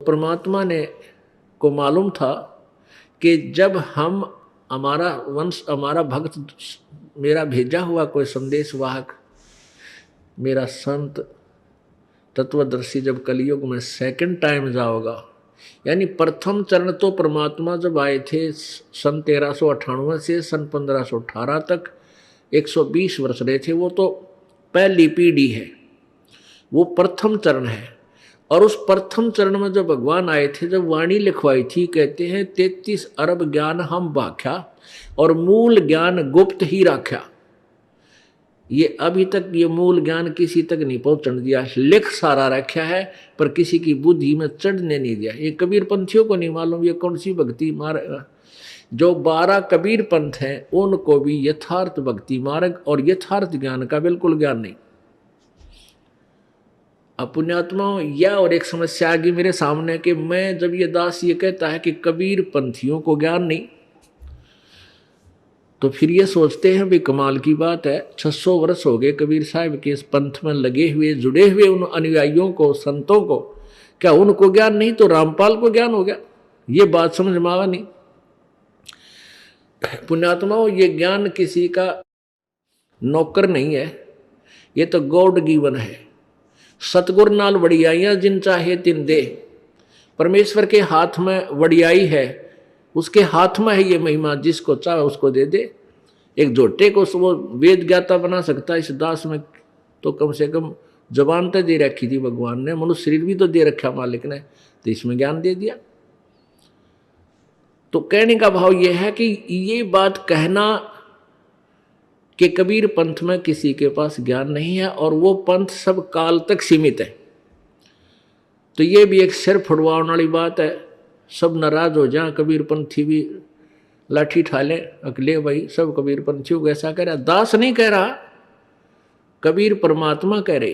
परमात्मा ने को मालूम था कि जब हम हमारा वंश, हमारा भक्त, मेरा भेजा हुआ कोई संदेश वाहक, मेरा संत तत्वदर्शी जब कलयुग में सेकंड टाइम जाओगा, यानी प्रथम चरण तो परमात्मा जब आए थे सन 1398 से सन 1518 तक 120 वर्ष रहे थे, वो तो पहली पीढ़ी है, वो प्रथम चरण है। और उस प्रथम चरण में जब भगवान आए थे, जब वाणी लिखवाई थी, कहते हैं 33 अरब ज्ञान हम भाख्या और मूल ज्ञान गुप्त ही राख्या। ये अभी तक ये मूल ज्ञान किसी तक नहीं पहुंचने दिया, लिख सारा रखा है पर किसी की बुद्धि में चढ़ने नहीं दिया। ये कबीर पंथियों को नहीं मालूम ये कौन सी भक्ति मार्ग, जो 12 कबीर पंथ हैं उनको भी यथार्थ भक्ति मार्ग और यथार्थ ज्ञान का बिल्कुल ज्ञान नहीं। पुण्यात्माओं, यह और एक समस्या आ गई मेरे सामने कि मैं जब ये दास ये कहता है कि कबीर पंथियों को ज्ञान नहीं, तो फिर ये सोचते हैं भी कमाल की बात है, 600 वर्ष हो गए कबीर साहब के इस पंथ में लगे हुए, जुड़े हुए उन अनुयायियों को, संतों को, क्या उनको ज्ञान नहीं तो रामपाल को ज्ञान हो गया? ये बात समझ में आवा नहीं। पुण्यात्माओं, ये ज्ञान किसी का नौकर नहीं है, ये तो गॉड गिवन है। सतगुर नाल वडियाइयां जिन चाहे तिन दे, परमेश्वर के हाथ में वडियाई है, उसके हाथ में है ये महिमा, जिसको चाहे उसको दे दे। एक झोटे को वो वेद ज्ञाता बना सकता है, इस दास में तो कम से कम जबान तो दे रखी थी भगवान ने, मनुष्य शरीर भी तो दे रखा मालिक ने, तो इसमें ज्ञान दे दिया। तो कहने का भाव यह है कि ये बात कहना कि कबीर पंथ में किसी के पास ज्ञान नहीं है और वो पंथ सब काल तक सीमित है, तो ये भी एक सिर फुड़वाने वाली बात है। सब नाराज हो जाए, कबीर पंथी भी लाठी ठाले, अकले भाई सब कबीर पंथियों को ऐसा कह रहा। दास नहीं कह रहा, कबीर परमात्मा कह रहे।